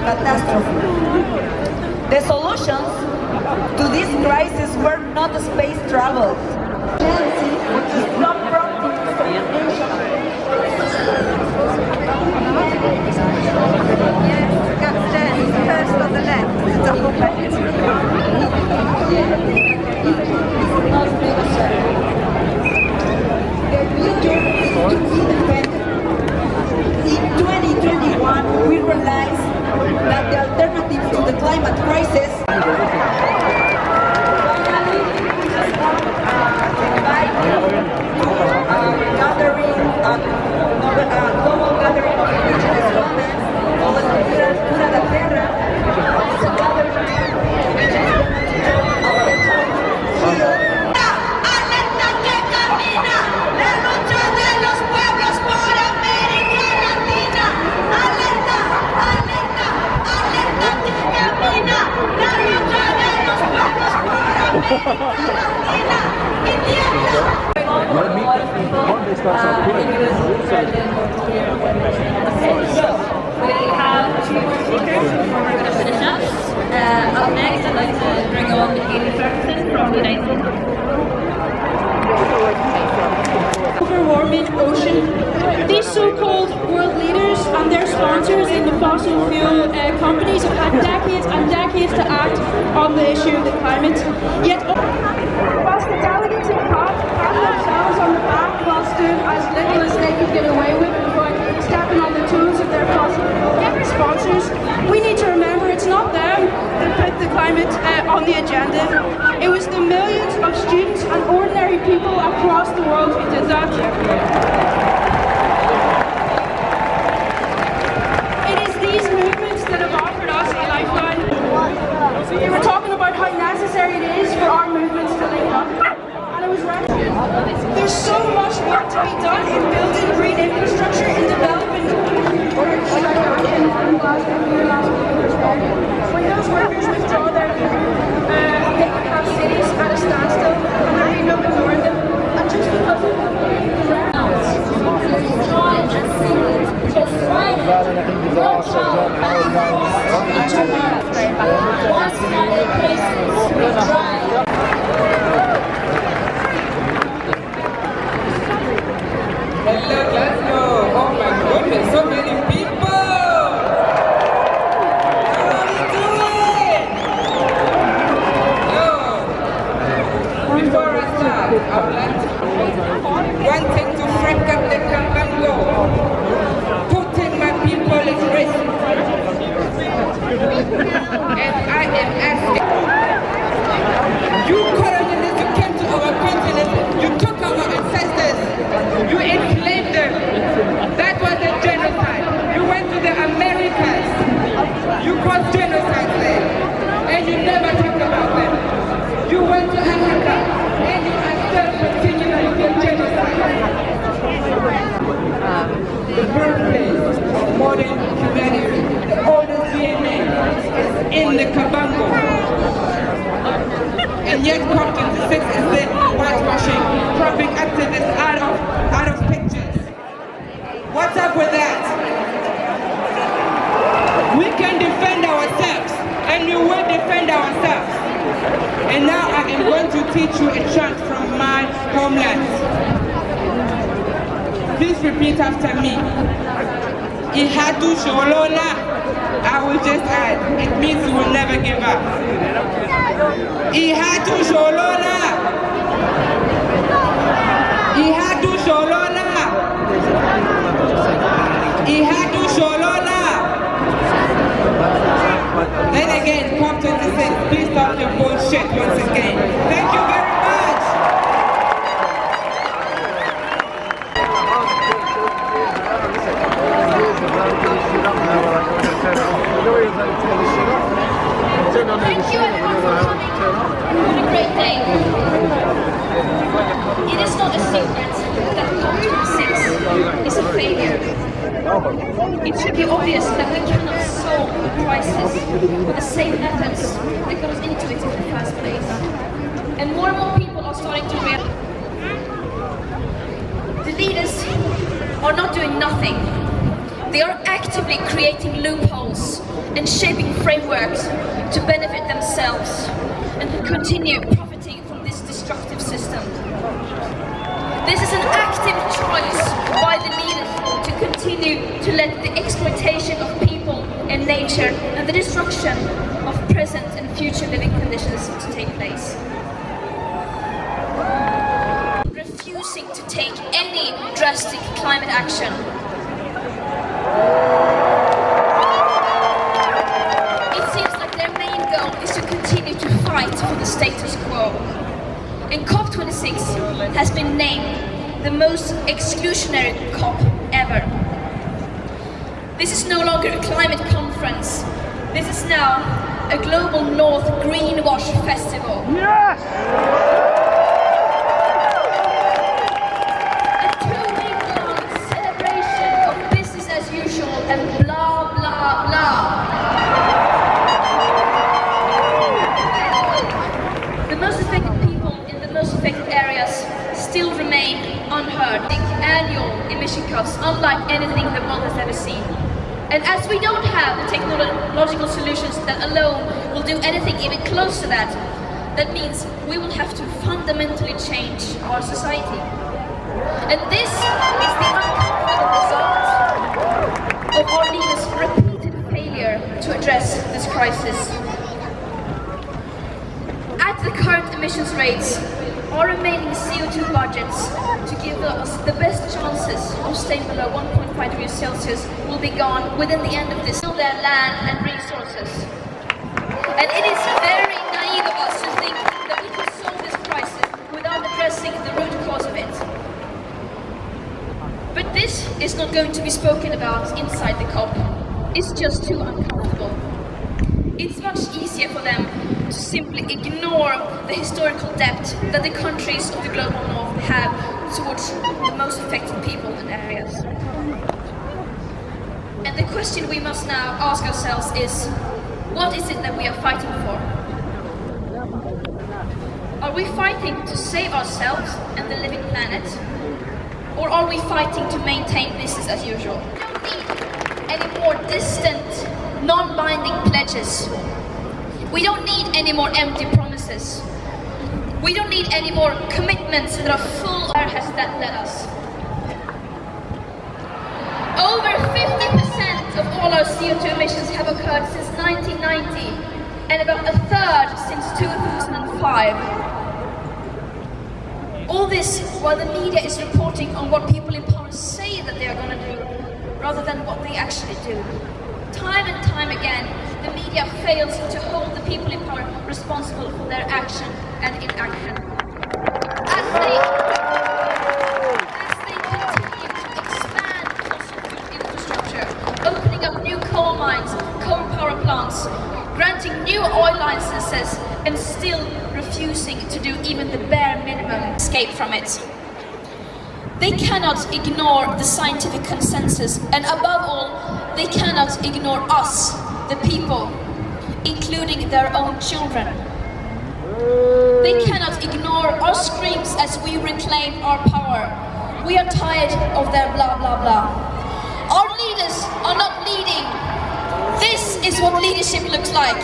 catastrophe. The solutions to this crisis were not space travel. Stop prompting extermination. First on the left, the double bed. The future is to be defended. In 2021, we realized that the alternative to the climate crisis global gathering of indigenous women, called Cura la Tierra, is a gathering of indigenous women to talk about Alerta que camina, la lucha de los pueblos por América Latina. Alerta, alerta, alerta que camina, la lucha de los pueblos por América Latina. We have two more speakers before we're going to finish up. Up next, I'd like to bring on Amy Ferguson from the United States. Overwarming ocean. These so-called world leaders and their sponsors in the fossil fuel companies have had decades and decades to act on the issue of the climate. Yet, whilst the delegates in COP pat themselves on the back while doing as little as they could get away with by stepping on the toes of their fossil fuel sponsors, we need to remember it's not them that put the climate on the agenda. It was the millions of students and ordinary people across the world who did that. It is these movements that have offered us a lifeline. We were talking about how necessary it is for our movements to link up. And it was right. There's so much work to be done in building green infrastructure, in developing in Glasgow here last week. When those workers withdraw their they could have cities at a standstill and there'd be no ignoring them. And just because of the Hello, Glasgow! Oh my goodness, so many people! How are you doing? Before I start, I would like to wanting to freak up the Congo, putting my people at risk. And I am asking, you colonialists, you came to our continent, you took our ancestors, you enslaved them. That was a genocide. You went to the Americas, you caused genocide there, and you never talk about them. You went to Africa, and you are still continuing with your genocide. The birthplace of modern humanity, the oldest DNA, is in the Kabango. And yet COP26 is the whitewashing, cropping activists out of pictures. What's up with that? We can defend ourselves, and we will defend ourselves. And now I am going to teach you a chant from my homeland. Please repeat after me. Ihatu Sholola. I will just add, it means you will never give up. Ihatu Sholola. Ihatu Sholola. Ihatu Sholola. Then again, COP26, please stop the bullshit once again. Thank you very much. Thank you everyone for coming. What a great day. It is not a secret that COP26 is a failure. It should be obvious that we cannot solve the crisis with the same methods that got us into it in the first place. And more people are starting to realize the leaders are not doing nothing. They are actively creating loopholes and shaping frameworks to benefit themselves and continue profiting from this destructive system. This is an active choice by the leaders to continue to let the exploitation of people and nature and the destruction of present and future living conditions to take place. Refusing to take any drastic climate action. It seems like their main goal is to continue to fight for the status quo. And COP26 has been named the most exclusionary COP ever. This is no longer a climate conference. This is now a global North greenwash festival. Yes! A 2-week-long celebration of business as usual and blah blah blah. The most affected people in the most affected areas still remain unheard. Big annual emission cuts, unlike anything the world has ever seen. And as we don't have the technological solutions that alone will do anything even close to that, that means we will have to fundamentally change our society. And this is the uncomfortable result of our leaders' repeated failure to address this crisis. At the current emissions rates, our remaining CO2 budgets to give us the best chances of staying below 1.5 degrees Celsius will be gone within the end of this. Still their land and resources. And it is very naive of us to think that we can solve this crisis without addressing the root cause of it. But this is not going to be spoken about inside the COP. It's just too uncomfortable. It's much easier for them to simply ignore the historical debt that the countries of the global north have towards the most affected people and areas. And the question we must now ask ourselves is, what is it that we are fighting for? Are we fighting to save ourselves and the living planet? Or are we fighting to maintain business as usual? We don't need any more distant, non-binding pledges. We don't need any more empty promises. We don't need any more commitments that are full of where has that led us. Over 50% of all our CO2 emissions have occurred since 1990 and about a third since 2005. All this while the media is reporting on what people in power say that they are going to do rather than what they actually do. Time and time again, the media fails to hold the people in power responsible for their action and inaction. As they continue to expand fossil fuel infrastructure, opening up new coal mines, coal power plants, granting new oil licenses, and still refusing to do even the bare minimum escape from it. They cannot ignore the scientific consensus, and above all, they cannot ignore us, the people, including their own children. They cannot ignore our screams as we reclaim our power. We are tired of their blah blah blah. Our leaders are not leading. This is what leadership looks like.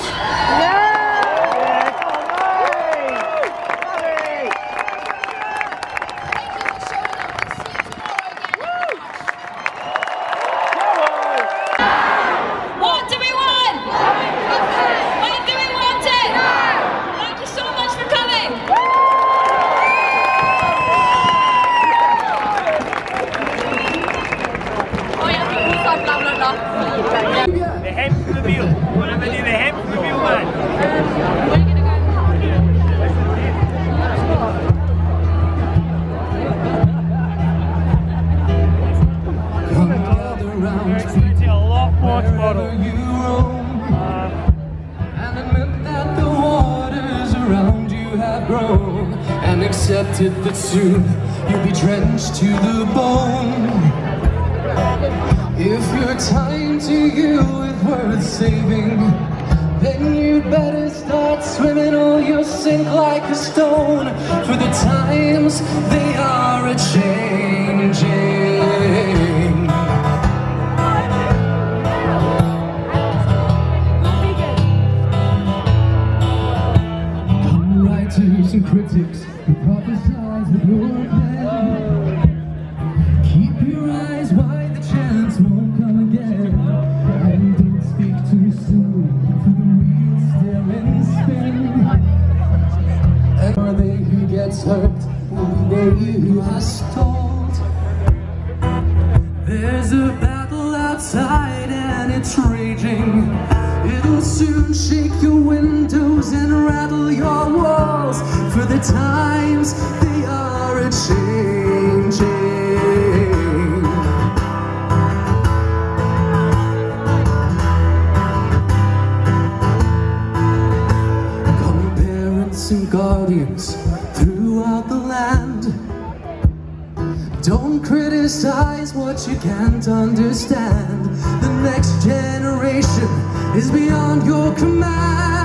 De hemsmobiel. Wat hebben die de hemsmobiel man? Come gather round It's a lot more tomorrow. wherever you roam, and admit that the waters around you have grown, and accept it that soon you'll be drenched to the bone. If your time to you is worth saving, then you'd better start swimming or you'll sink like a stone. For the times, they are a-changing. haters and critics who prophesize of your plan. Keep your eyes wide, the chance won't come again. And don't speak too soon, for the wheels still spin. And for they who gets hurt will be they who has stalled. There's a battle outside and it's raging. It'll soon shake your windows and rattle your walls, for the times they are a-changing. Come parents and guardians throughout the land, don't criticize what you can't understand. The next generation is beyond your command.